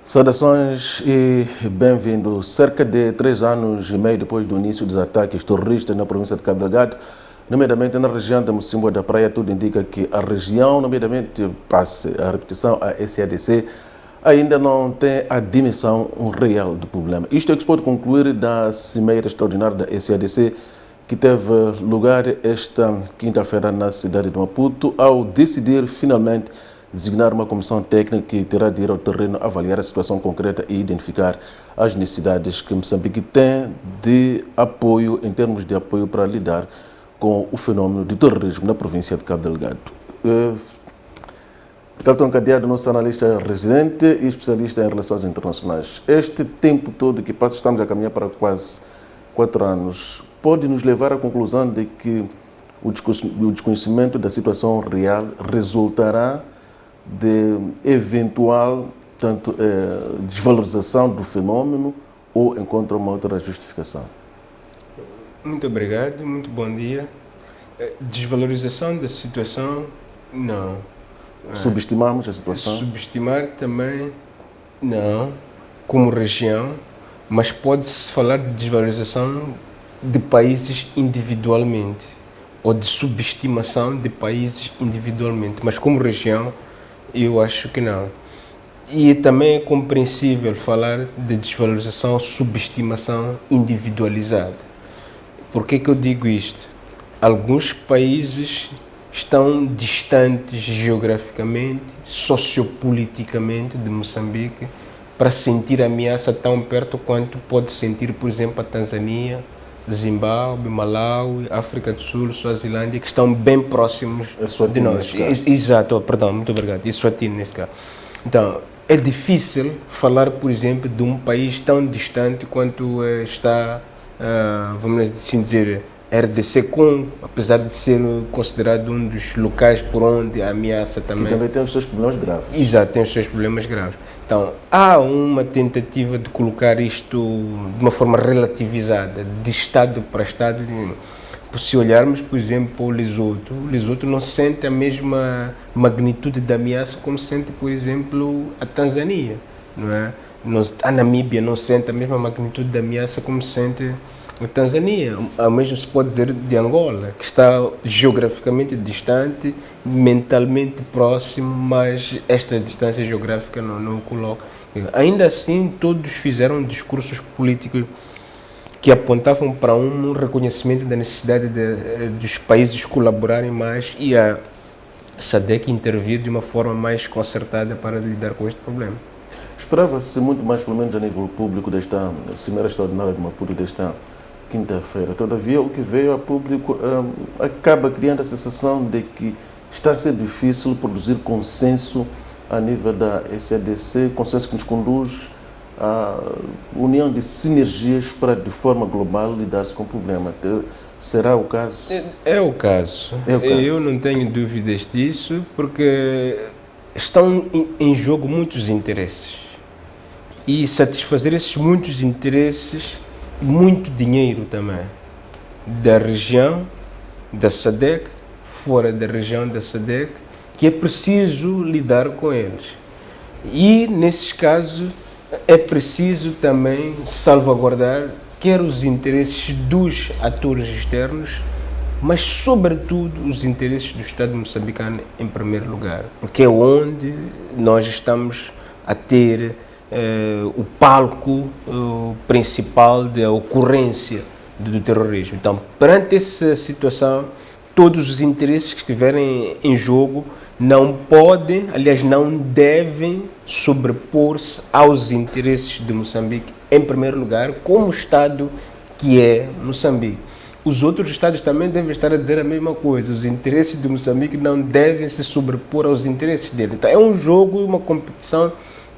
Saudações e bem-vindo. Cerca de 3 anos e meio depois do início dos ataques terroristas na província de Cabo Delgado, nomeadamente na região da Mocimboa da Praia, tudo indica que a região, nomeadamente, passe a repetição, a SADC, ainda não tem a dimensão real do problema. Isto é que se pode concluir da Cimeira Extraordinária da SADC, que teve lugar esta quinta-feira na cidade de Maputo, ao decidir finalmente designar uma comissão técnica que terá de ir ao terreno avaliar a situação concreta e identificar as necessidades que Moçambique tem de apoio, em termos de apoio para lidar com o fenômeno de terrorismo na província de Cabo Delgado. Cartão Cadeado, nosso analista residente e especialista em relações internacionais. Este tempo todo que passa, estamos a caminhar para quase 4 anos, pode nos levar à conclusão de que o desconhecimento da situação real resultará de eventual desvalorização do fenômeno ou encontra uma outra justificação? Muito obrigado, muito bom dia. Desvalorização da situação, não. Subestimamos a situação? Subestimar também, não, como região, mas pode-se falar de desvalorização de países individualmente ou de subestimação de países individualmente, mas como região eu acho que não. E também é compreensível falar de desvalorização ou subestimação individualizada. Por que eu digo isto? Alguns países estão distantes geograficamente, sociopoliticamente de Moçambique para sentir a ameaça tão perto quanto pode sentir, por exemplo, a Tanzânia, Zimbábue, Malawi, África do Sul, Suazilândia, que estão bem próximos de nós. Exato, perdão, muito obrigado. E Eswatini neste caso. Então, é difícil falar, por exemplo, de um país tão distante quanto está, vamos assim dizer, RDC Congo, apesar de ser considerado um dos locais por onde a ameaça também... Que também tem os seus problemas graves. Exato, tem os seus problemas graves. Então, há uma tentativa de colocar isto de uma forma relativizada, de Estado para Estado. Se olharmos, por exemplo, para o Lesoto não sente a mesma magnitude da ameaça como sente, por exemplo, a Tanzânia, não é? A Namíbia não sente a mesma magnitude da ameaça como sente a Tanzânia. O mesmo se pode dizer de Angola, que está geograficamente distante, mentalmente próximo, mas esta distância geográfica não o coloca. Ainda assim, todos fizeram discursos políticos que apontavam para um reconhecimento da necessidade dos países colaborarem mais e a SADC intervir de uma forma mais concertada para lidar com este problema. Esperava-se muito mais, pelo menos a nível público, desta Cimeira Extraordinária de Maputo, desta quinta-feira. Todavia, o que veio a público acaba criando a sensação de que está a ser difícil produzir consenso a nível da SADC, consenso que nos conduz à união de sinergias para, de forma global, lidar-se com o problema. Será o caso? É o caso. Eu não tenho dúvidas disso, porque estão em jogo muitos interesses. E satisfazer esses muitos interesses, muito dinheiro também, da região, da SADC, fora da região da SADC, que é preciso lidar com eles. E, nesses casos, é preciso também salvaguardar quer os interesses dos atores externos, mas, sobretudo, os interesses do Estado moçambicano em primeiro lugar, porque é onde nós estamos a ter o palco principal da ocorrência do terrorismo. Então, perante essa situação, todos os interesses que estiverem em jogo não podem, aliás, não devem sobrepor-se aos interesses de Moçambique, em primeiro lugar, como Estado que é Moçambique. Os outros Estados também devem estar a dizer a mesma coisa. Os interesses de Moçambique não devem se sobrepor aos interesses dele. Então, é um jogo e uma competição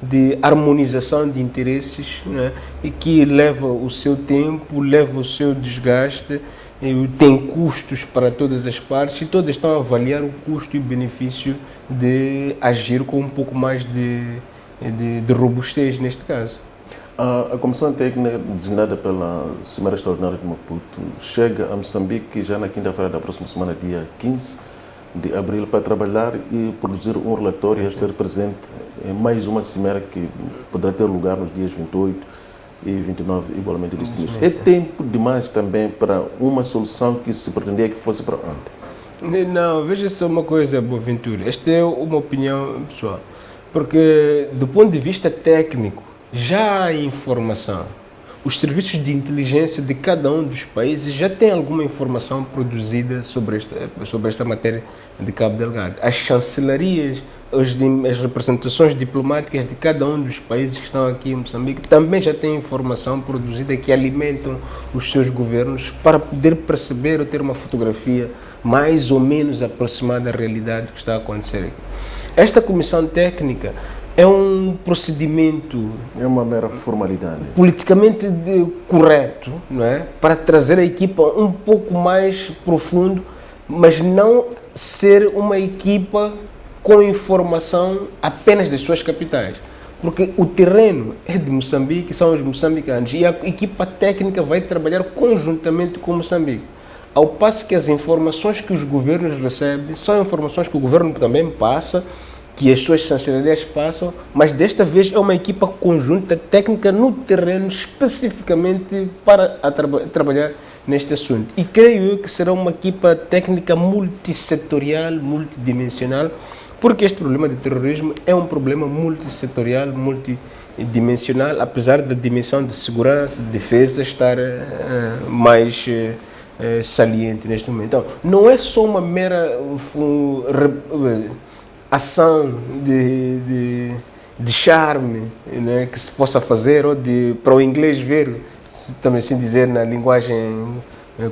de harmonização de interesses, né, e que leva o seu tempo, leva o seu desgaste, tem custos para todas as partes e todas estão a avaliar o custo e o benefício de agir com um pouco mais de robustez neste caso. A Comissão Técnica designada pela Cimeira Extraordinária de Maputo chega a Moçambique já na quinta-feira da próxima semana, dia 15. de abril para trabalhar e produzir um relatório a ser presente em mais uma cimeira que poderá ter lugar nos dias 28 e 29, igualmente deste mês. É tempo demais também para uma solução que se pretendia que fosse para ontem. Não, veja só uma coisa, Boaventura. Esta é uma opinião pessoal. Porque, do ponto de vista técnico, já há informação. Os serviços de inteligência de cada um dos países já têm alguma informação produzida sobre esta matéria de Cabo Delgado. As chancelarias, as representações diplomáticas de cada um dos países que estão aqui em Moçambique também já têm informação produzida que alimentam os seus governos para poder perceber ou ter uma fotografia mais ou menos aproximada da realidade que está a acontecer aqui. Esta comissão técnica é um procedimento... É uma mera formalidade. Politicamente correto, não é? Para trazer a equipa um pouco mais profundo, mas não ser uma equipa com informação apenas das suas capitais. Porque o terreno é de Moçambique, são os moçambicanos, e a equipa técnica vai trabalhar conjuntamente com Moçambique. Ao passo que as informações que os governos recebem são informações que o governo também passa, que as suas chancelarias passam, mas desta vez é uma equipa conjunta técnica no terreno especificamente para trabalhar neste assunto. E creio eu que será uma equipa técnica multissetorial, multidimensional, porque este problema de terrorismo é um problema multissetorial, multidimensional, apesar da dimensão de segurança, de defesa estar mais saliente neste momento. Então, não é só uma mera ação de charme, né, que se possa fazer, ou para o inglês ver, também assim dizer na linguagem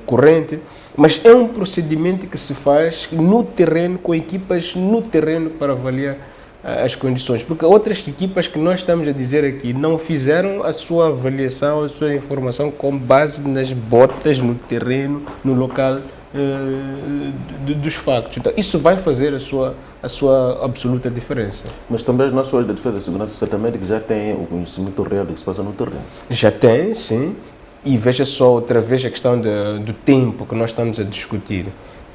corrente, mas é um procedimento que se faz no terreno, com equipas no terreno para avaliar as condições, porque outras equipas que nós estamos a dizer aqui não fizeram a sua avaliação, a sua informação com base nas botas, no terreno, no local dos factos. Então, isso vai fazer a sua absoluta diferença. Mas também as nossas forças de defesa e segurança certamente que já têm o conhecimento real do que se passa no terreno. Já tem, sim. E veja só outra vez a questão do tempo que nós estamos a discutir.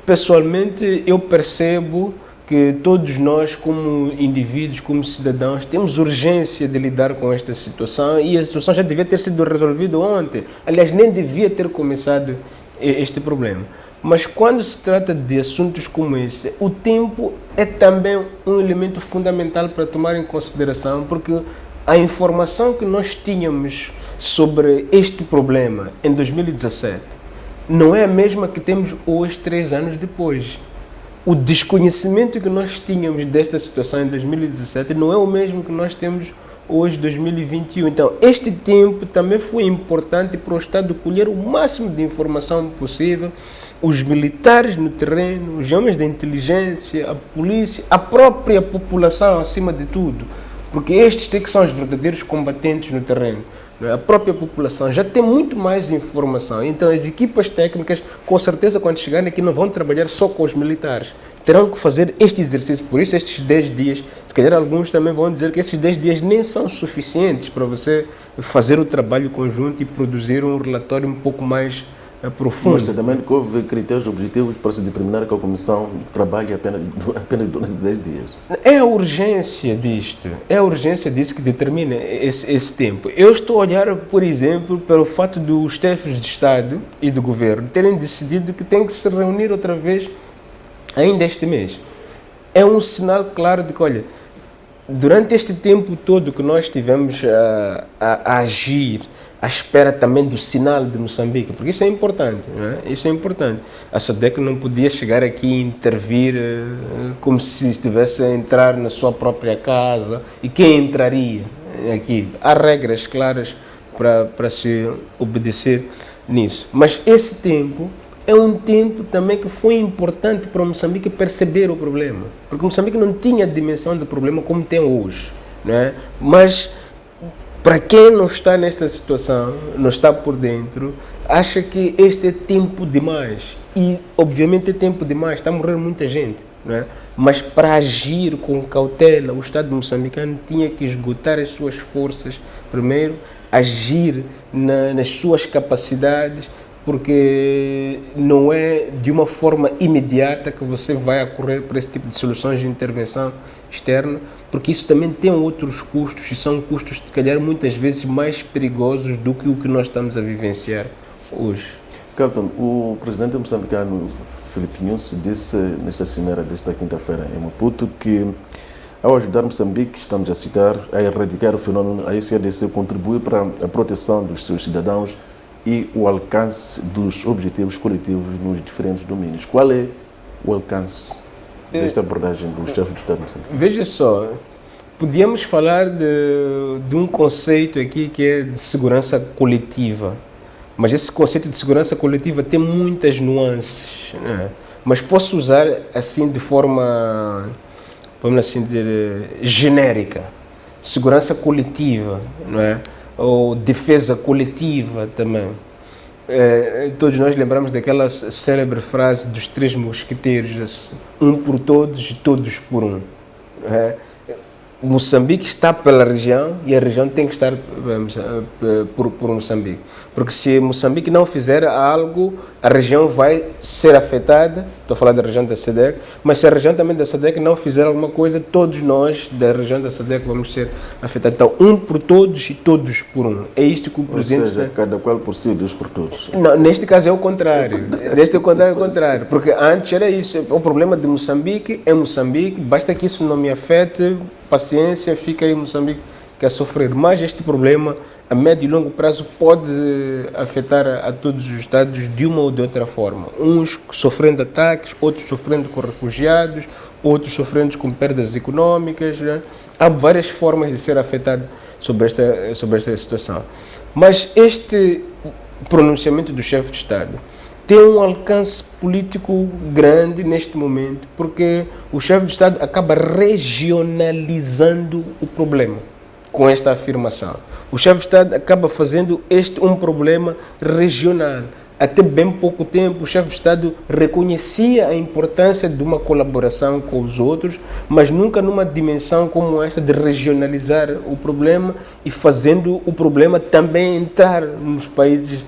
Pessoalmente, eu percebo que todos nós, como indivíduos, como cidadãos, temos urgência de lidar com esta situação, e a situação já devia ter sido resolvida ontem. Aliás, nem devia ter começado este problema. Mas quando se trata de assuntos como este, o tempo é também um elemento fundamental para tomar em consideração, porque a informação que nós tínhamos sobre este problema em 2017 não é a mesma que temos hoje, 3 anos depois. O desconhecimento que nós tínhamos desta situação em 2017 não é o mesmo que nós temos hoje, 2021. Então, este tempo também foi importante para o Estado colher o máximo de informação possível, os militares no terreno, os homens da inteligência, a polícia, a própria população acima de tudo, porque estes que são os verdadeiros combatentes no terreno. A própria população já tem muito mais informação. Então, as equipas técnicas, com certeza, quando chegarem aqui, não vão trabalhar só com os militares. Terão que fazer este exercício. Por isso, estes 10 dias, se calhar alguns também vão dizer que esses 10 dias nem são suficientes para você fazer o trabalho conjunto e produzir um relatório um pouco mais profundo. Mas certamente que houve critérios objetivos para se determinar que a Comissão trabalhe apenas durante 10 dias. É a urgência disto, que determina esse tempo. Eu estou a olhar, por exemplo, para o fato dos chefes de Estado e do Governo terem decidido que têm que se reunir outra vez ainda este mês. É um sinal claro de que, olha, durante este tempo todo que nós tivemos a agir, à espera também do sinal de Moçambique, porque isso é importante, não é? Isso é importante. A SADC não podia chegar aqui e intervir como se estivesse a entrar na sua própria casa. E quem entraria aqui? Há regras claras para se obedecer nisso. Mas esse tempo é um tempo também que foi importante para Moçambique perceber o problema, porque Moçambique não tinha a dimensão do problema como tem hoje, não é? Mas para quem não está nesta situação, não está por dentro, acha que este é tempo demais. E, obviamente, é tempo demais, está a morrer muita gente, não é? Mas para agir com cautela, o Estado moçambicano tinha que esgotar as suas forças, primeiro, agir nas suas capacidades, porque não é de uma forma imediata que você vai acorrer para esse tipo de soluções de intervenção externa, porque isso também tem outros custos, e são custos, se calhar, muitas vezes mais perigosos do que o que nós estamos a vivenciar hoje. Capitão, o presidente moçambicano Filipe Nyusi disse nesta cimeira desta quinta-feira em Maputo que, ao ajudar Moçambique, estamos a citar, a erradicar o fenómeno, a SADC contribui para a proteção dos seus cidadãos e o alcance dos objetivos coletivos nos diferentes domínios. Qual é o alcance desta abordagem do chefe de Estado moçambicano? Veja só, podíamos falar de um conceito aqui que é de segurança coletiva, mas esse conceito de segurança coletiva tem muitas nuances, né? Mas posso usar assim de forma, vamos assim dizer, genérica. Segurança coletiva, não é? Ou defesa coletiva também. Todos nós lembramos daquela célebre frase dos 3 mosqueteiros, um por todos e todos por um. Moçambique está pela região e a região tem que estar por Moçambique. Porque se Moçambique não fizer algo, a região vai ser afetada. Estou a falar da região da SADC, mas se a região também da SADC não fizer alguma coisa, todos nós da região da SADC vamos ser afetados. Então, um por todos e todos por um. É isto que o presidente... Ou seja, cada qual por si, Deus por todos. Não, neste caso é o contrário. Neste caso é o contrário. Porque antes era isso. O problema de Moçambique é Moçambique. Basta que isso não me afete. Paciência, fica aí Moçambique que a sofrer. Mas este problema, a médio e longo prazo, pode afetar a todos os Estados de uma ou de outra forma. Uns sofrendo ataques, outros sofrendo com refugiados, outros sofrendo com perdas econômicas. Né? Há várias formas de ser afetado sobre esta situação. Mas este pronunciamento do chefe de Estado tem um alcance político grande neste momento, porque o chefe de Estado acaba regionalizando o problema com esta afirmação. O chefe de Estado acaba fazendo um problema regional. Até bem pouco tempo, o chefe de Estado reconhecia a importância de uma colaboração com os outros, mas nunca numa dimensão como esta de regionalizar o problema e fazendo o problema também entrar nos países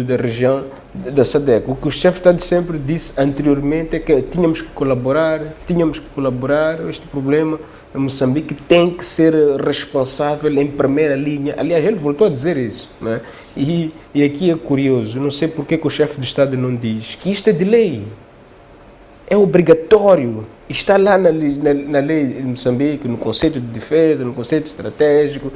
da região da SADC. O que o chefe de Estado sempre disse anteriormente é que tínhamos que colaborar, este problema em Moçambique tem que ser responsável em primeira linha. Aliás, ele voltou a dizer isso, né? E aqui é curioso, não sei porque que o chefe de Estado não diz que isto é de lei, é obrigatório, está lá na lei de Moçambique, no conceito de defesa, no conceito estratégico,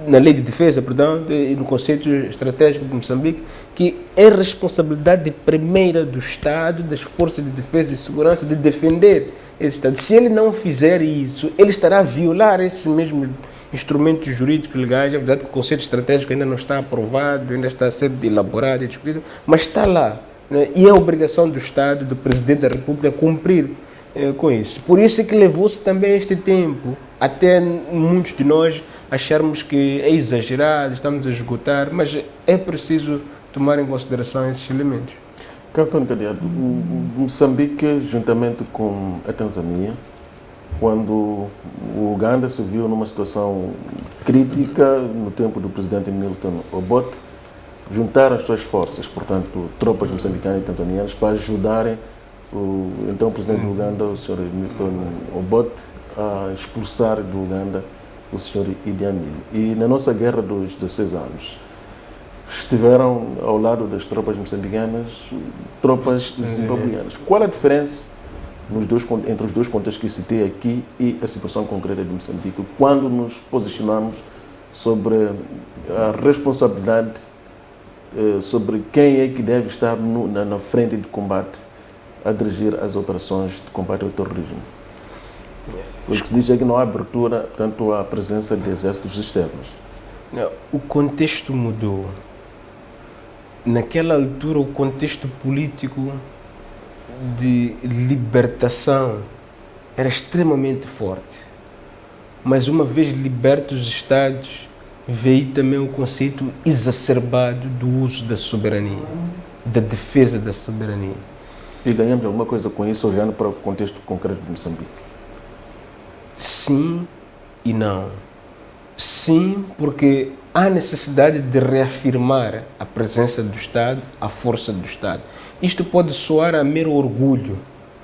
na lei de defesa, perdão, e no conceito estratégico de Moçambique, que é responsabilidade primeira do Estado, das forças de defesa e segurança, de defender esse Estado. Se ele não fizer isso, ele estará a violar esses mesmos instrumentos jurídicos legais. É verdade que o conceito estratégico ainda não está aprovado, ainda está a ser elaborado e discutido, mas está lá, né? E é obrigação do Estado, do Presidente da República, cumprir com isso. Por isso é que levou-se também este tempo, até muitos de nós acharmos que é exagerado, estamos a esgotar, mas é preciso tomar em consideração esses elementos. Capitão Cadeado, Moçambique, juntamente com a Tanzânia, quando o Uganda se viu numa situação crítica no tempo do presidente Milton Obote, juntaram as suas forças, portanto, tropas moçambicanas e tanzanianas, para ajudarem então o presidente do Uganda, o Sr. Milton Obote, a expulsar do Uganda o Sr. Idi Amin. E na nossa guerra dos 16 anos, estiveram ao lado das tropas moçambicanas, tropas zimbabuianas. Qual a diferença entre os dois contextos que citei aqui e a situação concreta de Moçambique, quando nos posicionamos sobre a responsabilidade, sobre quem é que deve estar na frente de combate a dirigir as operações de combate ao terrorismo? Porque se diz é que não há abertura tanto à presença de exércitos externos. Não, o contexto mudou. Naquela altura, o contexto político de libertação era extremamente forte. Mas uma vez libertos os Estados, veio também o conceito exacerbado do uso da soberania, da defesa da soberania. E ganhamos alguma coisa com isso, olhando para o contexto concreto de Moçambique? Sim e não. Sim, porque há necessidade de reafirmar a presença do Estado, a força do Estado. Isto pode soar a mero orgulho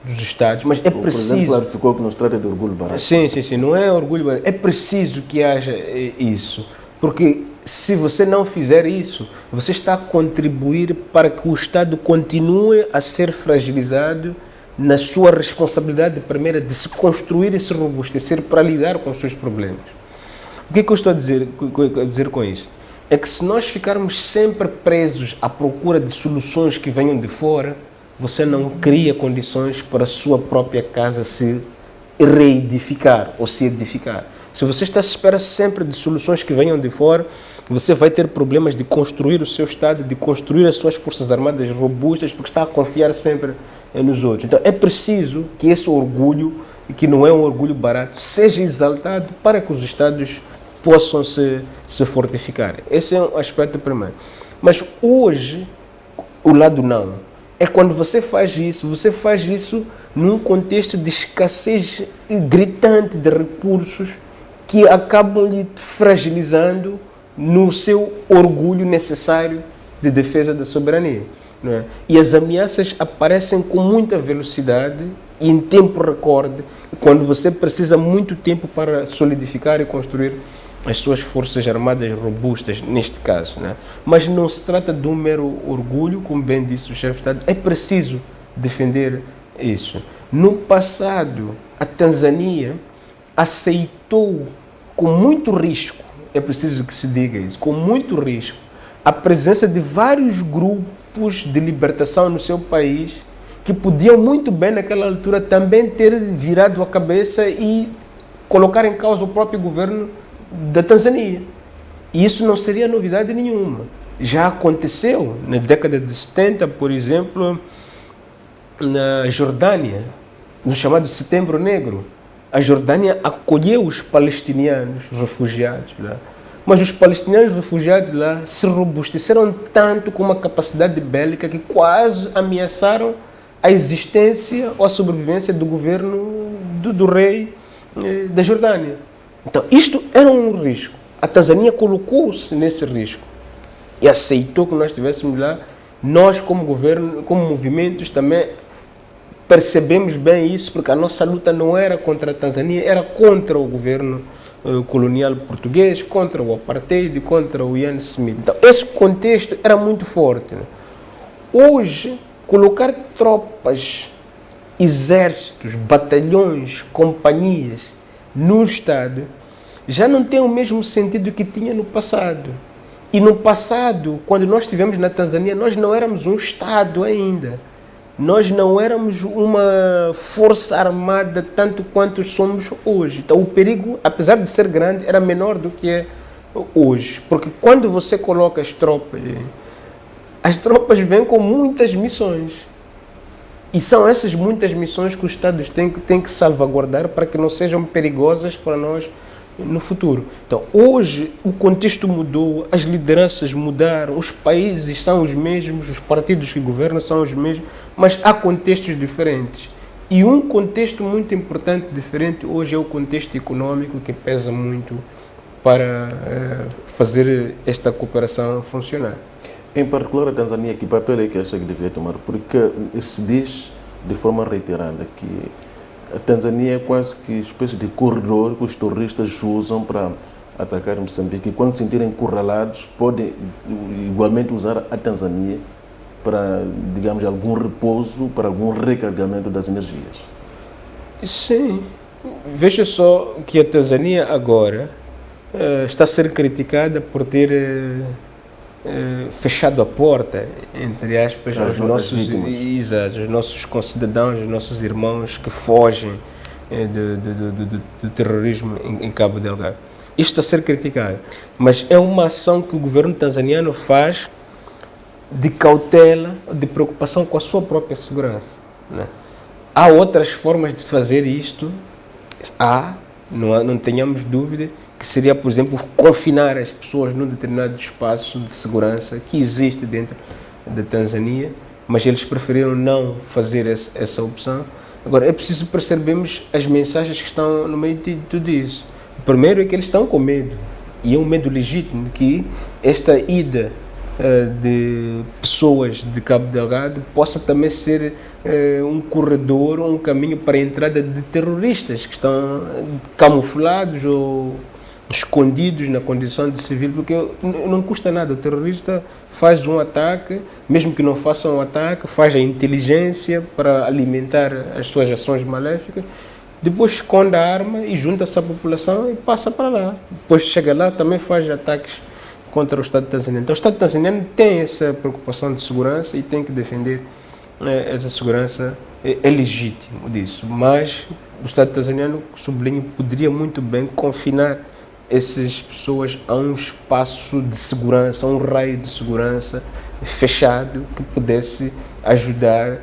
dos Estados, mas é preciso... Por exemplo, clarificou que nos trata de orgulho barato. Sim, não é orgulho barato. É preciso que haja isso, porque se você não fizer isso, você está a contribuir para que o Estado continue a ser fragilizado na sua responsabilidade primeira de se construir e se robustecer para lidar com os seus problemas. O que é que eu estou a dizer com isso? É que se nós ficarmos sempre presos à procura de soluções que venham de fora, você não cria condições para a sua própria casa se reedificar ou se edificar. Se você está à espera sempre de soluções que venham de fora, você vai ter problemas de construir o seu Estado, de construir as suas forças armadas robustas, porque está a confiar sempre nos outros. Então é preciso que esse orgulho, que não é um orgulho barato, seja exaltado para que os Estados possam se fortificar. Esse é um aspecto primeiro. Mas hoje, o lado não. É quando você faz isso num contexto de escassez gritante de recursos que acabam lhe fragilizando no seu orgulho necessário de defesa da soberania. Não é? E as ameaças aparecem com muita velocidade e em tempo recorde, quando você precisa muito tempo para solidificar e construir as suas forças armadas robustas, neste caso. Né? Mas não se trata de um mero orgulho, como bem disse o chefe de Estado, é preciso defender isso. No passado, a Tanzânia aceitou com muito risco, é preciso que se diga isso, com muito risco, a presença de vários grupos de libertação no seu país que podiam muito bem, naquela altura, também ter virado a cabeça e colocar em causa o próprio governo da Tanzânia. E isso não seria novidade nenhuma. Já aconteceu na década de 70, por exemplo, na Jordânia, no chamado Setembro Negro. A Jordânia acolheu os palestinianos refugiados lá. Mas os palestinianos refugiados lá se robusteceram tanto com uma capacidade bélica que quase ameaçaram a existência ou a sobrevivência do governo do rei da Jordânia. Então, isto era um risco. A Tanzânia colocou-se nesse risco e aceitou que nós estivéssemos lá. Nós, como governo, como movimentos, também percebemos bem isso, porque a nossa luta não era contra a Tanzânia, era contra o governo colonial português, contra o apartheid, contra o Ian Smith. Então, esse contexto era muito forte. Né? Hoje, colocar tropas, exércitos, batalhões, companhias no Estado já não tem o mesmo sentido que tinha no passado. E no passado, quando nós estivemos na Tanzânia, nós não éramos um Estado ainda. Nós não éramos uma força armada tanto quanto somos hoje. Então o perigo, apesar de ser grande, era menor do que é hoje. Porque quando você coloca as tropas vêm com muitas missões. E são essas muitas missões que os Estados têm que salvaguardar para que não sejam perigosas para nós no futuro. Então, hoje o contexto mudou, as lideranças mudaram, os países são os mesmos, os partidos que governam são os mesmos, mas há contextos diferentes. E um contexto muito importante, diferente, hoje é o contexto econômico que pesa muito para fazer esta cooperação funcionar. Em particular, a Tanzânia, que papel é que acha que deveria tomar? Porque se diz de forma reiterada que a Tanzânia é quase que uma espécie de corredor que os terroristas usam para atacar Moçambique. E quando se sentirem encurralados, podem igualmente usar a Tanzânia para, digamos, algum repouso, para algum recarregamento das energias. Sim. Veja só que a Tanzânia agora está a ser criticada por ter fechado a porta, entre aspas, aos nossos concidadãos, aos nossos irmãos que fogem do terrorismo em Cabo Delgado. Isto está a ser criticado, mas é uma ação que o governo tanzaniano faz de cautela, de preocupação com a sua própria segurança. Né? Há outras formas de fazer isto, não tenhamos dúvida, que seria, por exemplo, confinar as pessoas num determinado espaço de segurança que existe dentro da Tanzânia, mas eles preferiram não fazer essa opção. Agora, é preciso percebermos as mensagens que estão no meio de tudo isso. O primeiro é que eles estão com medo. E é um medo legítimo que esta ida de pessoas de Cabo Delgado possa também ser um corredor, um caminho para a entrada de terroristas que estão camuflados ou escondidos na condição de civil, porque não custa nada. O terrorista faz um ataque, mesmo que não faça um ataque, faz a inteligência para alimentar as suas ações maléficas, depois esconde a arma e junta-se à população e passa para lá. Depois chega lá, também faz ataques contra o Estado tanzaniano. Então o Estado tanzaniano tem essa preocupação de segurança e tem que defender essa segurança, é legítimo disso. Mas o Estado tanzaniano, sublinho, poderia muito bem confinar essas pessoas a um espaço de segurança, a um raio de segurança fechado que pudesse ajudar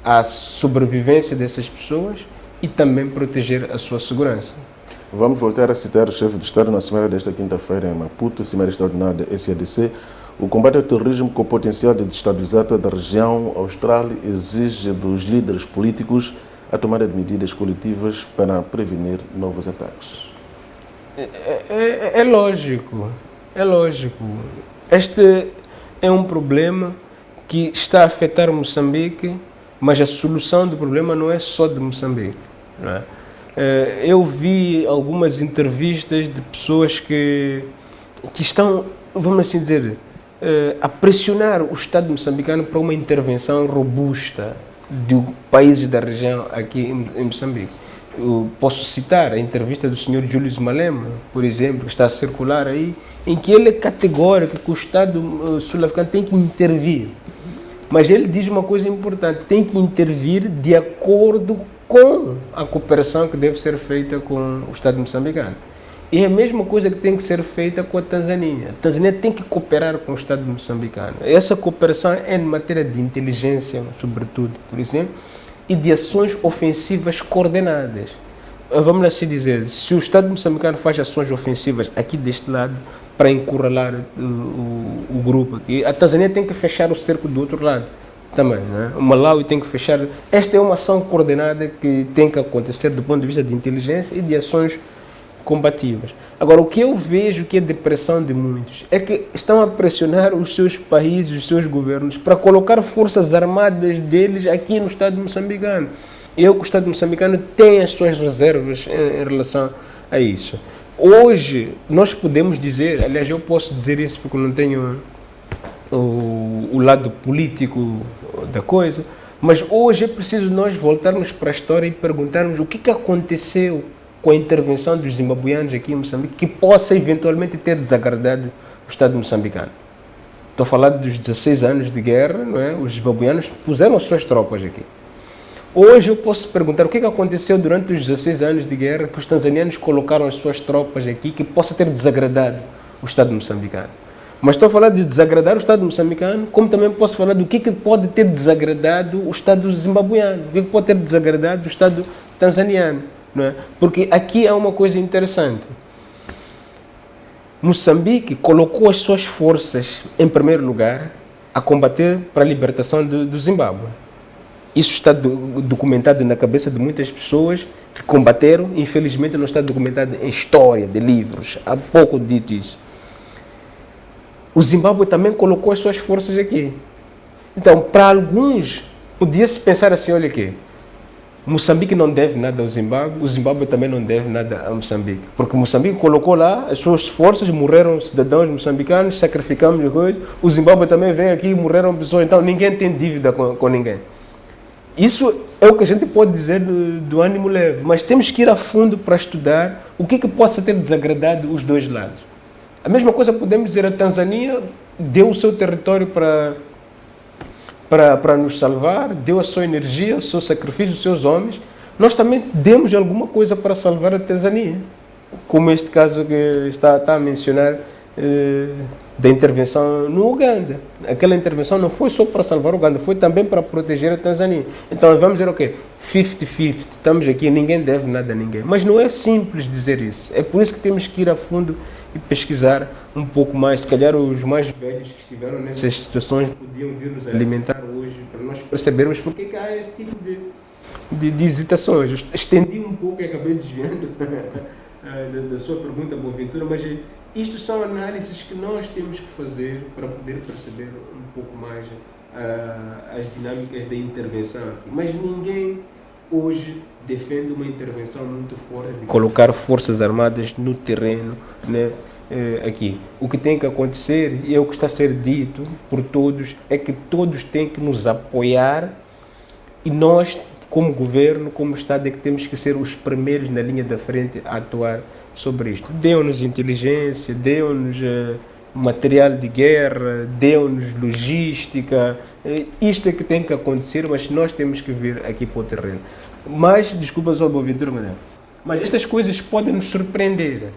à sobrevivência dessas pessoas e também proteger a sua segurança. Vamos voltar a citar o chefe de Estado na semana desta quinta-feira em Maputo, Cimeira Extraordinária da SADC. O combate ao terrorismo com potencial de desestabilizar toda a região austral exige dos líderes políticos a tomada de medidas coletivas para prevenir novos ataques. É lógico, é lógico. Este é um problema que está a afetar Moçambique, mas a solução do problema não é só de Moçambique. Não é? Eu vi algumas entrevistas de pessoas que estão, vamos assim dizer, a pressionar o Estado moçambicano para uma intervenção robusta de países da região aqui em Moçambique. Eu posso citar a entrevista do Sr. Julius Malema, por exemplo, que está a circular aí, em que ele é categórico que o Estado sul-africano tem que intervir. Mas ele diz uma coisa importante, tem que intervir de acordo com a cooperação que deve ser feita com o Estado moçambicano. E é a mesma coisa que tem que ser feita com a Tanzânia. A Tanzânia tem que cooperar com o Estado moçambicano. Essa cooperação é em matéria de inteligência, sobretudo, por exemplo, e de ações ofensivas coordenadas. Vamos assim dizer, se o Estado moçambicano faz ações ofensivas aqui deste lado para encurralar o grupo aqui, a Tanzânia tem que fechar o cerco do outro lado também, né? O Malawi tem que fechar. Esta é uma ação coordenada que tem que acontecer do ponto de vista de inteligência e de ações combativas. Agora, o que eu vejo que é depressão de muitos é que estão a pressionar os seus países, os seus governos, para colocar forças armadas deles aqui no Estado moçambicano. E o Estado moçambicano tem as suas reservas em relação a isso. Hoje, nós podemos dizer, aliás, eu posso dizer isso porque não tenho o lado político da coisa, mas hoje é preciso nós voltarmos para a história e perguntarmos o que aconteceu com a intervenção dos zimbabuianos aqui em Moçambique, que possa eventualmente ter desagradado o Estado moçambicano. Estou a falar dos 16 anos de guerra, não é? Os zimbabuianos puseram as suas tropas aqui. Hoje eu posso perguntar o que aconteceu durante os 16 anos de guerra que os tanzanianos colocaram as suas tropas aqui, que possa ter desagradado o Estado moçambicano. Mas estou a falar de desagradar o Estado moçambicano, como também posso falar do que pode ter desagradado o Estado zimbabuiano, o que pode ter desagradado o Estado tanzaniano. Não é? Porque aqui há uma coisa interessante. Moçambique colocou as suas forças, em primeiro lugar, a combater para a libertação do Zimbábue. Isso está documentado na cabeça de muitas pessoas que combateram, infelizmente não está documentado em história, de livros. Há pouco dito isso. O Zimbábue também colocou as suas forças aqui. Então, para alguns, podia-se pensar assim, olha aqui, Moçambique não deve nada ao Zimbábue, o Zimbábue também não deve nada a Moçambique. Porque Moçambique colocou lá as suas forças, morreram cidadãos moçambicanos, sacrificamos coisas, o Zimbábue também vem aqui e morreram pessoas, então ninguém tem dívida com ninguém. Isso é o que a gente pode dizer do ânimo leve, mas temos que ir a fundo para estudar o que possa ter desagradado os dois lados. A mesma coisa podemos dizer, a Tanzânia deu o seu território para nos salvar, deu a sua energia, o seu sacrifício, os seus homens. Nós também demos alguma coisa para salvar a Tanzânia, como este caso que está a mencionar da intervenção no Uganda. Aquela intervenção não foi só para salvar o Uganda, foi também para proteger a Tanzânia. Então vamos dizer o quê? 50-50, estamos aqui, ninguém deve nada a ninguém. Mas não é simples dizer isso. É por isso que temos que ir a fundo e pesquisar um pouco mais. Se calhar os mais velhos que estiveram nessas situações podiam vir nos alimentar hoje para nós percebermos porque que há esse tipo de hesitações. Eu estendi um pouco e acabei desviando da sua pergunta, Boaventura, mas Isto são análises que nós temos que fazer para poder perceber um pouco mais as dinâmicas da intervenção aqui. Mas ninguém hoje defende uma intervenção muito forte de colocar forças armadas no terreno, né, aqui. O que tem que acontecer, e é o que está a ser dito por todos, é que todos têm que nos apoiar e nós, como governo, como Estado, é que temos que ser os primeiros na linha da frente a atuar sobre isto. Deu-nos inteligência, deu-nos material de guerra, deu-nos logística. Isto é que tem que acontecer, mas nós temos que vir aqui para o terreno. Mas, desculpa só, Boaventura, mas estas coisas podem nos surpreender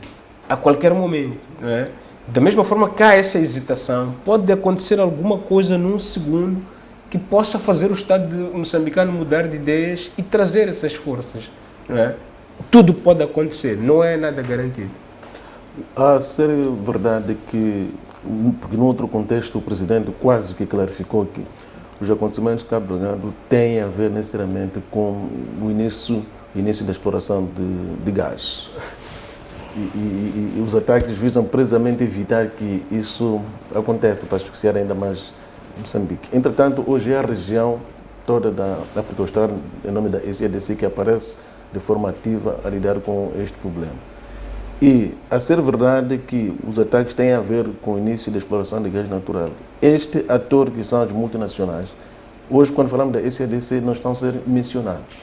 a qualquer momento, não é? Da mesma forma que há essa hesitação, pode acontecer alguma coisa num segundo que possa fazer o Estado moçambicano mudar de ideias e trazer essas forças, não é? Tudo pode acontecer, não é nada garantido. A ser verdade que, porque num outro contexto, o Presidente quase que clarificou que os acontecimentos de Cabo Delgado têm a ver necessariamente com o início da exploração de gás. E os ataques visam precisamente evitar que isso aconteça, para asfixiar ainda mais Moçambique. Entretanto, hoje é a região toda da África Austral, em nome da SADC, que aparece de forma ativa a lidar com este problema. E, a ser verdade que os ataques têm a ver com o início da exploração de gás natural, este ator que são as multinacionais, hoje, quando falamos da SADC, não estão a ser mencionados.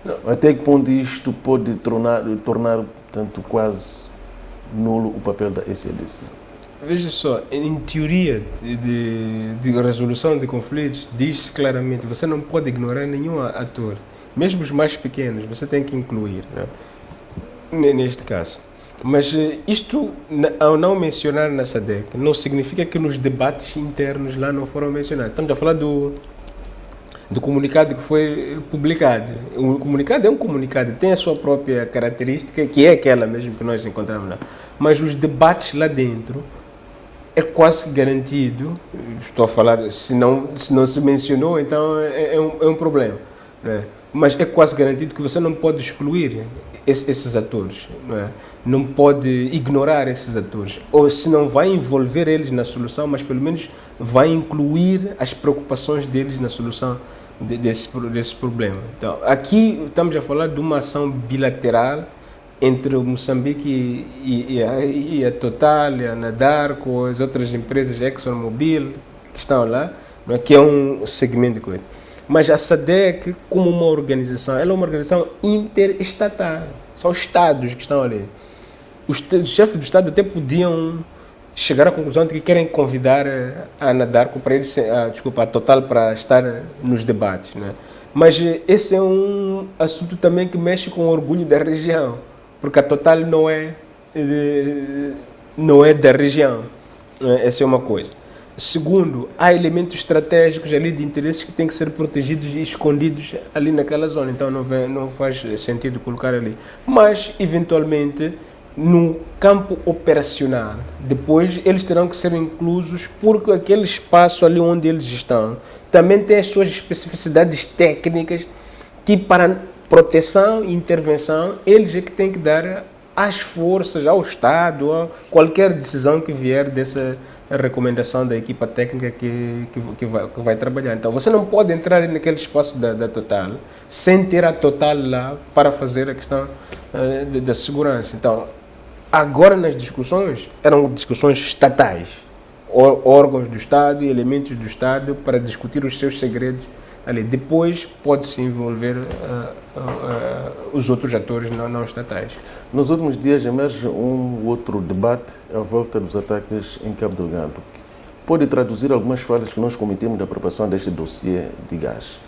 Não. Até que ponto isto pode tornar tanto quase nulo o papel da SADC? Veja só, em teoria de resolução de conflitos, diz-se claramente, você não pode ignorar nenhum ator, mesmo os mais pequenos, você tem que incluir, né? Neste caso. Mas isto, ao não mencionar na SADC, não significa que nos debates internos lá não foram mencionados. Estamos a falar do comunicado que foi publicado. O comunicado é um comunicado, tem a sua própria característica, que é aquela mesmo que nós encontramos lá. Mas os debates lá dentro é quase garantido, estou a falar, se não se mencionou, então é um problema, né? Mas é quase garantido que você não pode excluir esses atores, não é? Não pode ignorar esses atores, ou se não vai envolver eles na solução, mas pelo menos vai incluir as preocupações deles na solução desse problema. Então, aqui estamos a falar de uma ação bilateral entre o Moçambique e a Total, a Anadarko, as outras empresas, ExxonMobil, que estão lá, não é? Que é um segmento de coisa. Mas a SADC, como uma organização, ela é uma organização interestatal. São estados que estão ali. Os chefes do Estado até podiam chegar à conclusão de que querem convidar a Anadarko para eles, a Total para estar nos debates, né? Mas esse é um assunto também que mexe com o orgulho da região, porque a Total não é da região. Essa é uma coisa. Segundo, há elementos estratégicos ali de interesses que têm que ser protegidos e escondidos ali naquela zona, então não faz sentido colocar ali. Mas, eventualmente, no campo operacional, depois eles terão que ser inclusos, porque aquele espaço ali onde eles estão também tem as suas especificidades técnicas que, para proteção e intervenção, eles é que têm que dar às forças, ao Estado, a qualquer decisão que vier dessa recomendação da equipa técnica que vai trabalhar. Então, você não pode entrar naquele espaço da Total sem ter a Total lá para fazer a questão da segurança. Então, agora nas discussões, eram discussões estatais, órgãos do Estado e elementos do Estado para discutir os seus segredos ali. Depois pode-se envolver os outros atores não estatais. Nos últimos dias emerge um outro debate à volta dos ataques em Cabo Delgado. Pode traduzir algumas falhas que nós cometemos na preparação deste dossiê de gás.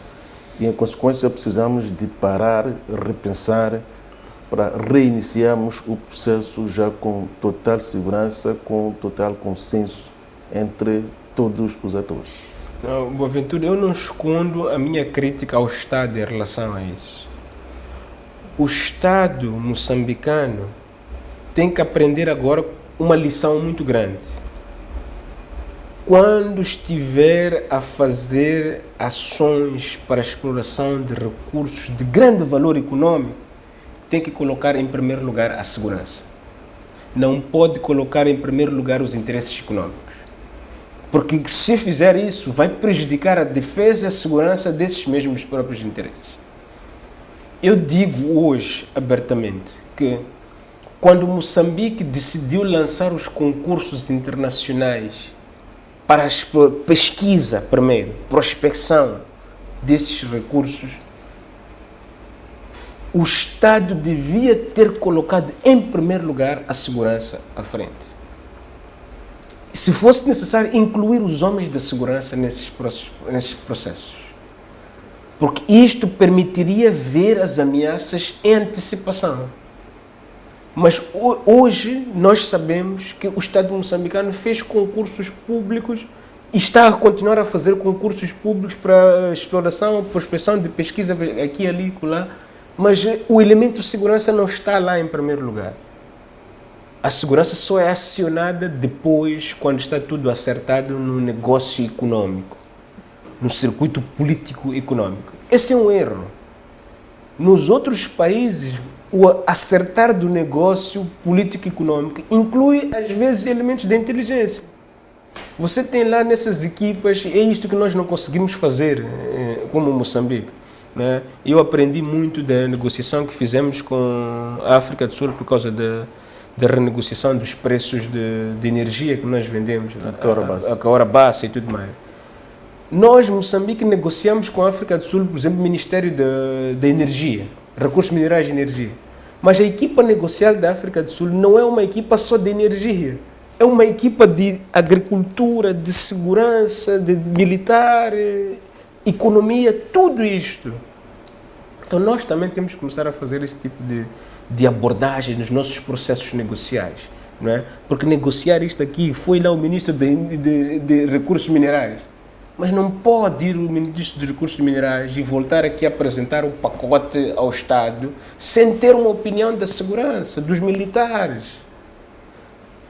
E, em consequência, precisamos de parar, repensar, para reiniciarmos o processo já com total segurança, com total consenso entre todos os atores. Não, Boaventura, eu não escondo a minha crítica ao Estado em relação a isso. O Estado moçambicano tem que aprender agora uma lição muito grande. Quando estiver a fazer ações para a exploração de recursos de grande valor econômico, tem que colocar em primeiro lugar a segurança. não pode colocar em primeiro lugar os interesses econômicos. Porque se fizer isso, vai prejudicar a defesa e a segurança desses mesmos próprios interesses. Eu digo hoje, abertamente, que quando Moçambique decidiu lançar os concursos internacionais para a pesquisa, primeiro, prospecção desses recursos, o Estado devia ter colocado em primeiro lugar a segurança à frente. Se fosse necessário, incluir os homens da segurança nesses processos. Porque isto permitiria ver as ameaças em antecipação. Mas hoje nós sabemos que o Estado moçambicano fez concursos públicos e está a continuar a fazer concursos públicos para exploração, prospecção de pesquisa aqui, ali e lá, mas o elemento de segurança não está lá em primeiro lugar. A segurança só é acionada depois, quando está tudo acertado no negócio econômico, no circuito político-econômico. Esse é um erro. Nos outros países, o acertar do negócio político-econômico inclui, às vezes, elementos de inteligência. Você tem lá nessas equipas, é isto que nós não conseguimos fazer como Moçambique. Né? Eu aprendi muito da negociação que fizemos com a África do Sul por causa da renegociação dos preços de energia que nós vendemos, a Kahora Bassa e tudo mais. Nós, Moçambique, negociamos com a África do Sul, por exemplo, o Ministério da Energia, Recursos Minerais e Energia. Mas a equipa negocial da África do Sul não é uma equipa só de energia. É uma equipa de agricultura, de segurança, de militar, economia, tudo isto. Então nós também temos que começar a fazer esse tipo de abordagem nos nossos processos negociais. Não é? Porque negociar isto aqui, foi lá o Ministro de Recursos Minerais. Mas não pode ir o Ministro dos Recursos Minerais e voltar aqui a apresentar um pacote ao Estado sem ter uma opinião da segurança, dos militares.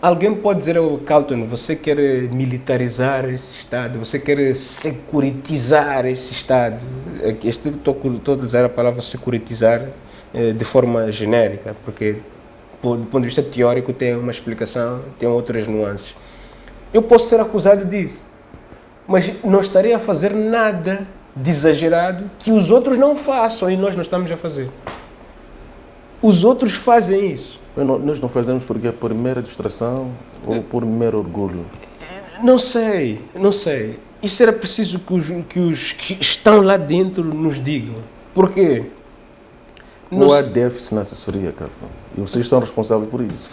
Alguém pode dizer ao Carlton, você quer militarizar esse Estado, você quer securitizar esse Estado. Estou a usar a palavra securitizar de forma genérica, porque do ponto de vista teórico tem uma explicação, tem outras nuances. Eu posso ser acusado disso, mas não estarei a fazer nada de exagerado que os outros não façam e nós não estamos a fazer. Os outros fazem isso. Nós não fazemos porque é por mera distração ou por mero orgulho? Não sei. Isso era preciso que os que estão lá dentro nos digam. Por quê? Não há déficit na assessoria, Carlton. E vocês são responsáveis por isso.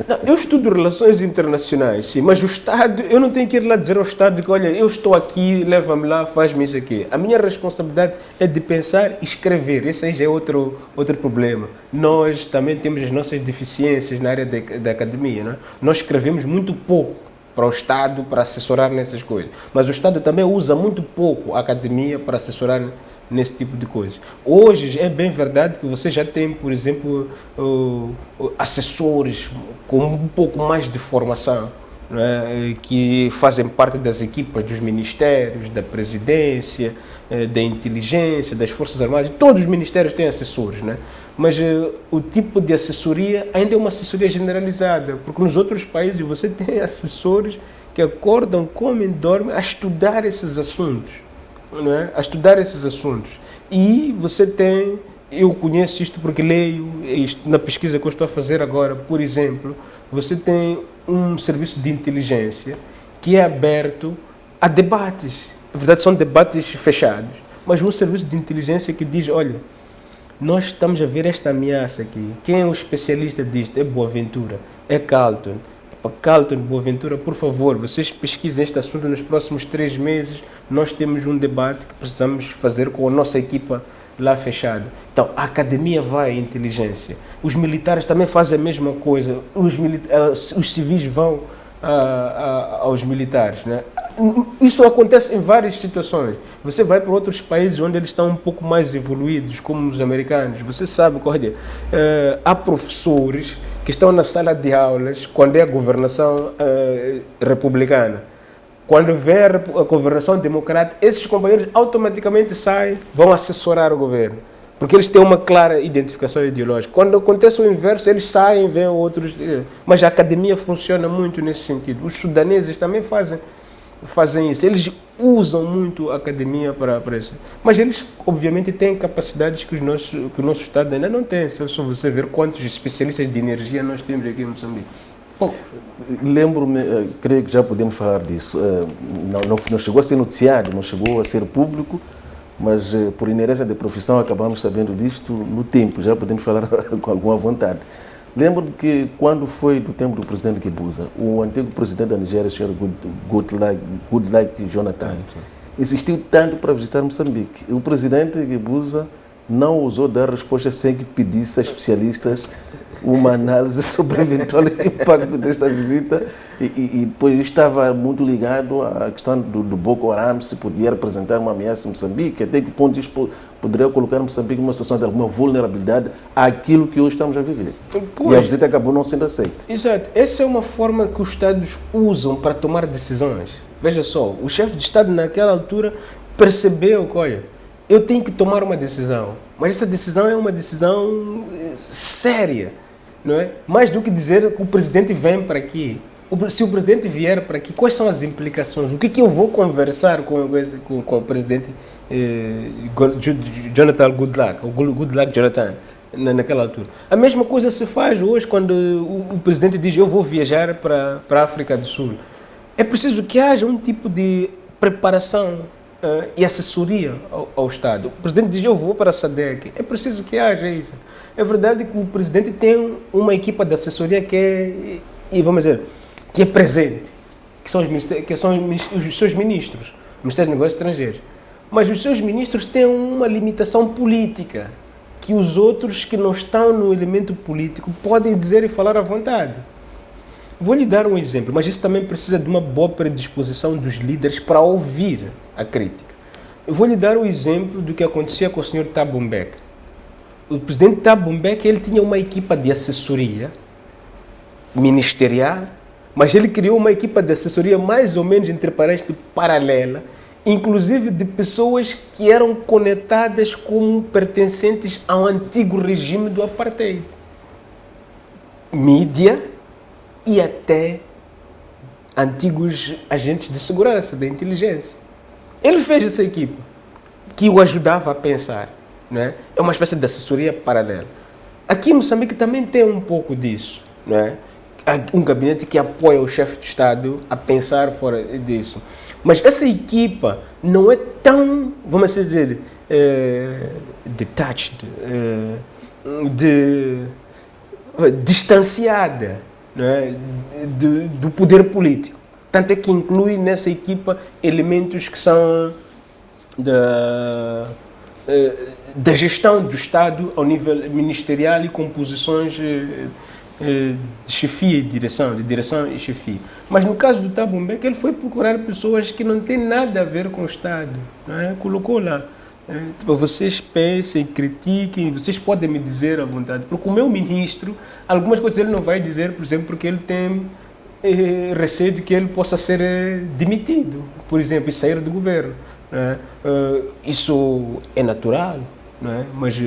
Não, eu estudo relações internacionais, sim, mas o Estado, eu não tenho que ir lá dizer ao Estado que, olha, eu estou aqui, leva-me lá, faz-me isso aqui. A minha responsabilidade é de pensar e escrever. Esse aí já é outro problema. Nós também temos as nossas deficiências na área da academia. Não é? Nós escrevemos muito pouco para o Estado, para assessorar nessas coisas. Mas o Estado também usa muito pouco a academia para assessorar nesse tipo de coisas. Hoje é bem verdade que você já tem, por exemplo, assessores com um pouco mais de formação, não é? Que fazem parte das equipas dos ministérios, da presidência, da inteligência, das forças armadas. Todos os ministérios têm assessores, não é? Mas o tipo de assessoria ainda é uma assessoria generalizada, porque nos outros países você tem assessores que acordam, comem, dormem a estudar esses assuntos. Não é? A estudar esses assuntos. E você tem, eu conheço isto porque leio, na pesquisa que eu estou a fazer agora, por exemplo, você tem um serviço de inteligência que é aberto a debates. Na verdade, são debates fechados, mas um serviço de inteligência que diz, olha, nós estamos a ver esta ameaça aqui. Quem é o especialista disto? É Boaventura, é Carlton. Carlton, Boaventura, por favor, vocês pesquisem este assunto nos próximos 3 meses. Nós temos um debate que precisamos fazer com a nossa equipa lá fechada. Então, a academia vai à inteligência. Os militares também fazem a mesma coisa. Os civis vão aos militares. Né? Isso acontece em várias situações. Você vai para outros países onde eles estão um pouco mais evoluídos, como os americanos. Você sabe, corre. Há professores que estão na sala de aulas quando é a governação republicana. Quando vem a governação democrática, esses companheiros automaticamente saem, vão assessorar o governo. Porque eles têm uma clara identificação ideológica. Quando acontece o inverso, eles saem, vêm outros. Mas a academia funciona muito nesse sentido. Os sudaneses também fazem isso. Eles usam muito a academia para isso. Mas eles, obviamente, têm capacidades que o nosso Estado ainda não tem. Se você ver quantos especialistas de energia nós temos aqui em Moçambique. Lembro-me, creio que já podemos falar disso. Não chegou a ser noticiado, não chegou a ser público, mas por inerência de profissão acabamos sabendo disto no tempo, já podemos falar com alguma vontade. Lembro-me que quando foi do tempo do presidente Guebuza, o antigo presidente da Nigéria, o Sr. Goodluck Jonathan, insistiu tanto para visitar Moçambique. O presidente Guebuza não ousou dar resposta sem que pedisse a especialistas uma análise sobre o eventual impacto desta visita e depois estava muito ligado à questão do Boko Haram, se podia representar uma ameaça em Moçambique, até que ponto isso poderia colocar Moçambique numa situação de alguma vulnerabilidade àquilo que hoje estamos a viver. E a visita acabou não sendo aceita. Exato. Essa é uma forma que os Estados usam para tomar decisões. Veja só, o chefe de Estado naquela altura percebeu que, olha, eu tenho que tomar uma decisão, mas essa decisão é uma decisão séria. Não é? Mais do que dizer que o presidente vem para aqui. Se o presidente vier para aqui, quais são as implicações? O que eu vou conversar com o presidente Jonathan Goodluck, ou Goodluck Jonathan, naquela altura? A mesma coisa se faz hoje quando o presidente diz eu vou viajar para a África do Sul. É preciso que haja um tipo de preparação e assessoria ao Estado. O presidente diz eu vou para a SADC. É preciso que haja isso. É verdade que o presidente tem uma equipa de assessoria que é presente, que são os seus ministros, o Ministério dos Negócios Estrangeiros. Mas os seus ministros têm uma limitação política, que os outros que não estão no elemento político podem dizer e falar à vontade. Vou lhe dar um exemplo, mas isso também precisa de uma boa predisposição dos líderes para ouvir a crítica. Eu vou lhe dar o exemplo do que acontecia com o Sr. Thabo Mbeki. O presidente Thabo Mbeki, ele tinha uma equipa de assessoria ministerial, mas ele criou uma equipa de assessoria mais ou menos, entre parênteses, paralela, inclusive de pessoas que eram conectadas como pertencentes ao antigo regime do apartheid. Mídia e até antigos agentes de segurança, da inteligência. Ele fez essa equipa, que o ajudava a pensar. Não é? É uma espécie de assessoria paralela. Aqui em Moçambique também tem um pouco disso. Não é? Há um gabinete que apoia o chefe de Estado a pensar fora disso. Mas essa equipa não é tão, vamos dizer, detached, distanciada, não é? do poder político. Tanto é que inclui nessa equipa elementos que são da gestão do Estado ao nível ministerial e com posições de chefia e direção, e chefia. Mas no caso do Thabo Mbeki, ele foi procurar pessoas que não têm nada a ver com o Estado. Não é? Colocou lá. Tipo, vocês pensem, critiquem, vocês podem me dizer à vontade. Porque o meu ministro, algumas coisas ele não vai dizer, por exemplo, porque ele tem receio de que ele possa ser demitido, por exemplo, e sair do governo. Isso é natural, não é? Mas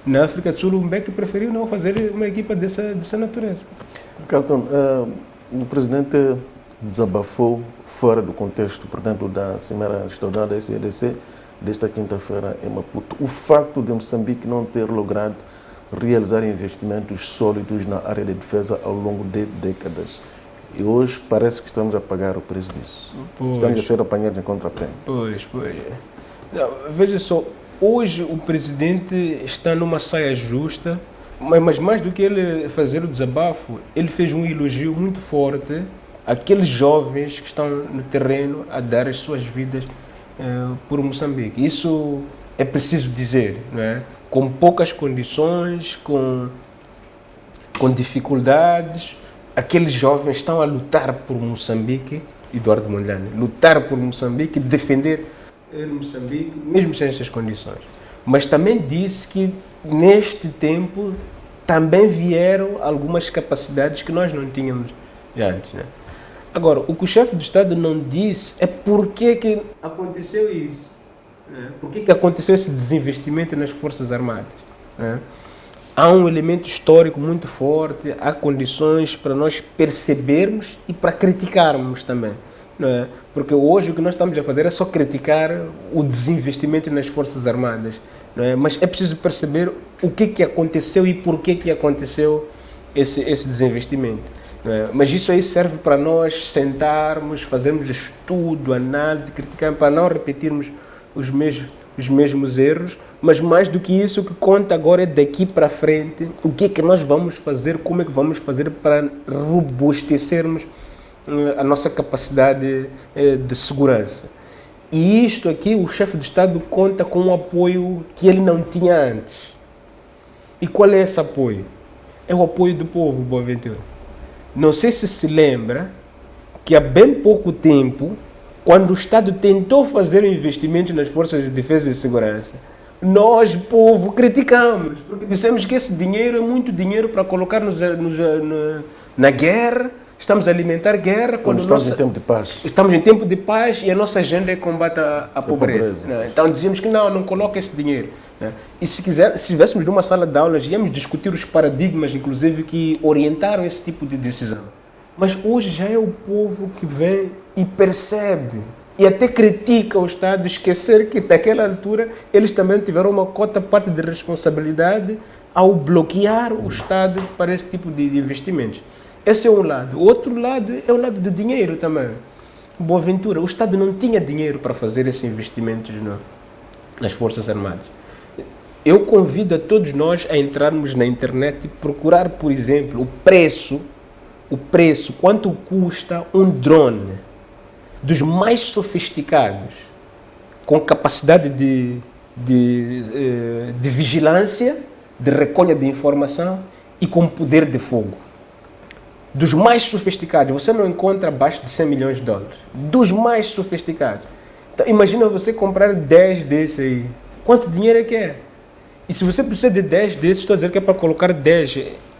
na África do Sul o Mbeki preferiu não fazer uma equipa dessa natureza. Carlton, o presidente desabafou fora do contexto, portanto, da Cimeira Estadual da SADC desta quinta-feira em Maputo. O facto de Moçambique não ter logrado realizar investimentos sólidos na área de defesa ao longo de décadas. E hoje parece que estamos a pagar o preço disso. Estamos a ser apanhados em contrapé. Pois. Não, veja só, hoje o presidente está numa saia justa, mas mais do que ele fazer o desabafo, ele fez um elogio muito forte àqueles jovens que estão no terreno a dar as suas vidas por Moçambique. Isso é preciso dizer, não é? Com poucas condições, com dificuldades, aqueles jovens estão a lutar por Moçambique, Eduardo Mondlane, lutar por Moçambique, defender Moçambique, mesmo sem essas condições. Mas também disse que neste tempo também vieram algumas capacidades que nós não tínhamos antes, né? Agora, o que o chefe do Estado não disse é por que aconteceu isso. Por que aconteceu esse desinvestimento nas Forças Armadas? Há um elemento histórico muito forte, há condições para nós percebermos e para criticarmos também. Não é? Porque hoje o que nós estamos a fazer é só criticar o desinvestimento nas Forças Armadas. Não é? Mas é preciso perceber o que aconteceu e por que aconteceu esse desinvestimento. Não é? Mas isso aí serve para nós sentarmos, fazermos estudo, análise, criticar, para não repetirmos os mesmos erros. Mas mais do que isso, o que conta agora é daqui para frente, o que nós vamos fazer, como é que vamos fazer para robustecermos a nossa capacidade de segurança. E isto aqui, o chefe de Estado conta com um apoio que ele não tinha antes. E qual é esse apoio? É o apoio do povo, Boaventura. Não sei se lembra que há bem pouco tempo, quando o Estado tentou fazer um investimento nas forças de defesa e segurança, nós, povo, criticamos, porque dissemos que esse dinheiro é muito dinheiro para colocar na guerra. Estamos a alimentar guerra quando estamos em tempo de paz. Estamos em tempo de paz e a nossa agenda é combate à pobreza. Né? Então dizíamos que não coloca esse dinheiro. Né? E se estivéssemos numa sala de aulas, íamos discutir os paradigmas, inclusive, que orientaram esse tipo de decisão. Mas hoje já é o povo que vem e percebe e até critica o Estado, esquecer que naquela altura eles também tiveram uma parte de responsabilidade ao bloquear o Estado para esse tipo de investimentos. Esse é um lado. O outro lado é o lado do dinheiro também. Boaventura, o Estado não tinha dinheiro para fazer esses investimentos nas Forças Armadas. Eu convido a todos nós a entrarmos na internet e procurar, por exemplo, o preço, quanto custa um drone dos mais sofisticados, com capacidade de vigilância, de recolha de informação e com poder de fogo. Dos mais sofisticados, você não encontra abaixo de 100 milhões de dólares. Dos mais sofisticados. Então, imagina você comprar 10 desses aí. Quanto dinheiro é que é? E se você precisa de 10 desses, estou a dizer que é para colocar 10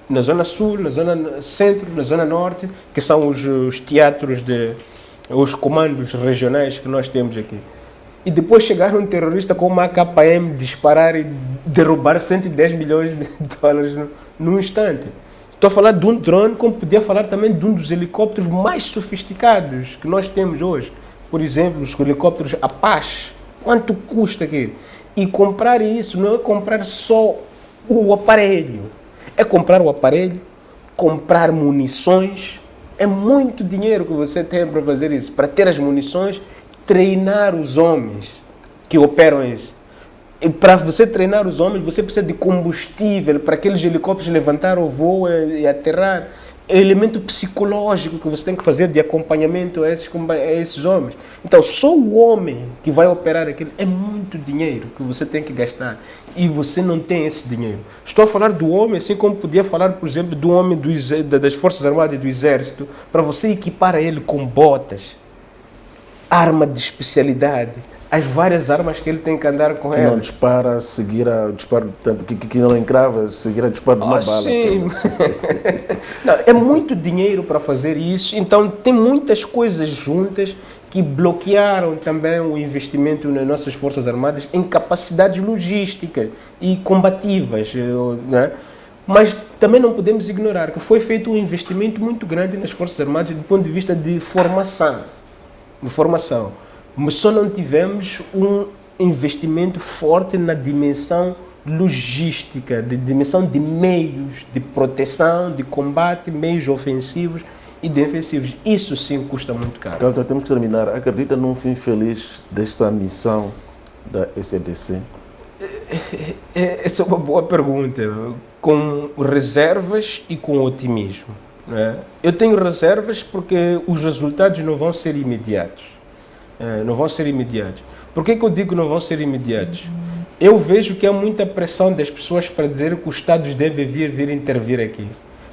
na zona sul, na zona centro, na zona norte, que são os teatros, os comandos regionais que nós temos aqui. E depois chegar um terrorista com uma AKM, disparar e derrubar 110 milhões de dólares num instante. Estou a falar de um drone, como podia falar também de um dos helicópteros mais sofisticados que nós temos hoje. Por exemplo, os helicópteros Apache. Quanto custa aquilo? E comprar isso não é comprar só o aparelho. É comprar o aparelho, comprar munições. É muito dinheiro que você tem para fazer isso. Para ter as munições, treinar os homens que operam isso. E para você treinar os homens, você precisa de combustível para aqueles helicópteros levantar o voo e aterrar. É elemento psicológico que você tem que fazer de acompanhamento a esses homens. Então, só o homem que vai operar aquilo é muito dinheiro que você tem que gastar. E você não tem esse dinheiro. Estou a falar do homem, assim como podia falar, por exemplo, do homem das Forças Armadas e do Exército, para você equipar ele com botas, arma de especialidade, as várias armas que ele tem que andar com ela. Não dispara, seguir a disparo que não encrava, seguir a disparo de uma bala. Sim. Não, é muito dinheiro para fazer isso, então tem muitas coisas juntas que bloquearam também o investimento nas nossas Forças Armadas em capacidades logísticas e combativas, né? Mas também não podemos ignorar que foi feito um investimento muito grande nas Forças Armadas do ponto de vista de formação. Mas só não tivemos um investimento forte na dimensão logística, de dimensão de meios de proteção, de combate, meios ofensivos e defensivos. Isso sim custa muito caro. Carlos, temos que terminar. Acredita num fim feliz desta missão da SADC? Essa é uma boa pergunta, com reservas e com otimismo. Né? Eu tenho reservas porque os resultados não vão ser imediatos. Por que eu digo que não vão ser imediatos? Eu vejo que há muita pressão das pessoas para dizer que os Estados devem vir intervir aqui.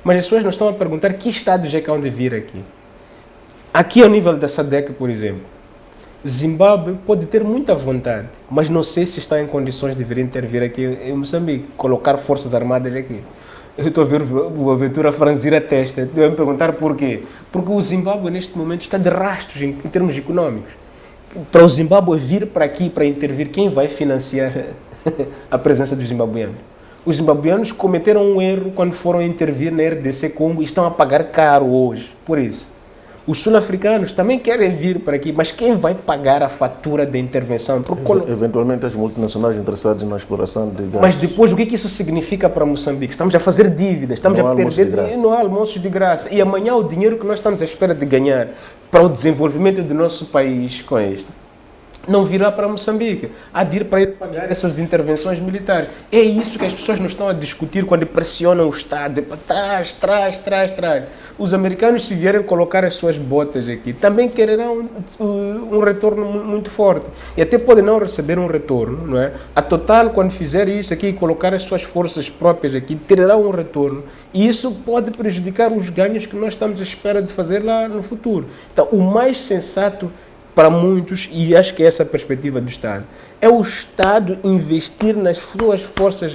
Mas as pessoas não estão a perguntar que Estados é que hão de vir aqui. Aqui ao nível da SADC, por exemplo, Zimbábue pode ter muita vontade, mas não sei se está em condições de vir intervir aqui em Moçambique, colocar forças armadas aqui. Eu estou a ver o Aventura franzir a testa. Deve me perguntar porquê. Porque o Zimbábue neste momento está de rastros em termos económicos. para o Zimbábue vir para aqui para intervir, quem vai financiar a presença dos zimbabueanos? Os zimbabueanos cometeram um erro quando foram intervir na RDC Congo e estão a pagar caro hoje, por isso. Os sul-africanos também querem vir para aqui, mas quem vai pagar a fatura da intervenção? Eventualmente as multinacionais interessadas na exploração de gás. Mas depois o que isso significa para Moçambique? Estamos a fazer dívidas, estamos a perder, não há almoços de graça. E amanhã o dinheiro que nós estamos à espera de ganhar para o desenvolvimento do nosso país com isto não virá para Moçambique. Há de ir para ele pagar essas intervenções militares. É isso que as pessoas não estão a discutir quando pressionam o Estado. Para trás. Os americanos, se vierem colocar as suas botas aqui, também quererão um retorno muito forte. E até podem não receber um retorno, não é? A Total, quando fizer isso aqui e colocar as suas forças próprias aqui, terá um retorno. E isso pode prejudicar os ganhos que nós estamos à espera de fazer lá no futuro. Então, o mais sensato para muitos, e acho que é essa a perspectiva do Estado, é o Estado investir nas suas forças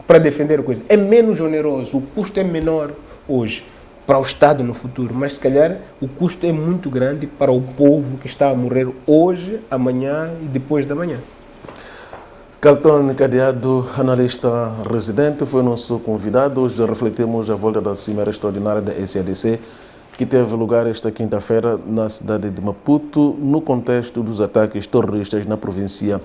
para defender a coisa. É menos oneroso, o custo é menor hoje para o Estado no futuro, mas se calhar o custo é muito grande para o povo que está a morrer hoje, amanhã e depois da manhã. Carlton Cadeado, analista residente, foi nosso convidado. Hoje refletimos a volta da Cimeira Extraordinária da SADC, que teve lugar esta quinta-feira na cidade de Maputo, no contexto dos ataques terroristas na província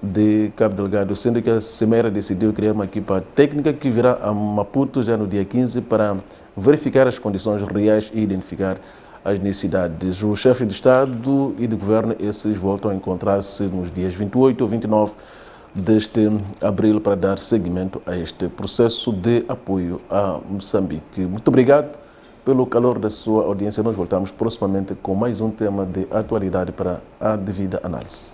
de Cabo Delgado, sendo que a Cimeira decidiu criar uma equipa técnica que virá a Maputo já no dia 15 para verificar as condições reais e identificar as necessidades. O chefe de Estado e de Governo, esses voltam a encontrar-se nos dias 28 ou 29 deste abril para dar seguimento a este processo de apoio a Moçambique. Muito obrigado pelo calor da sua audiência. Nós voltamos proximamente com mais um tema de atualidade para a devida análise.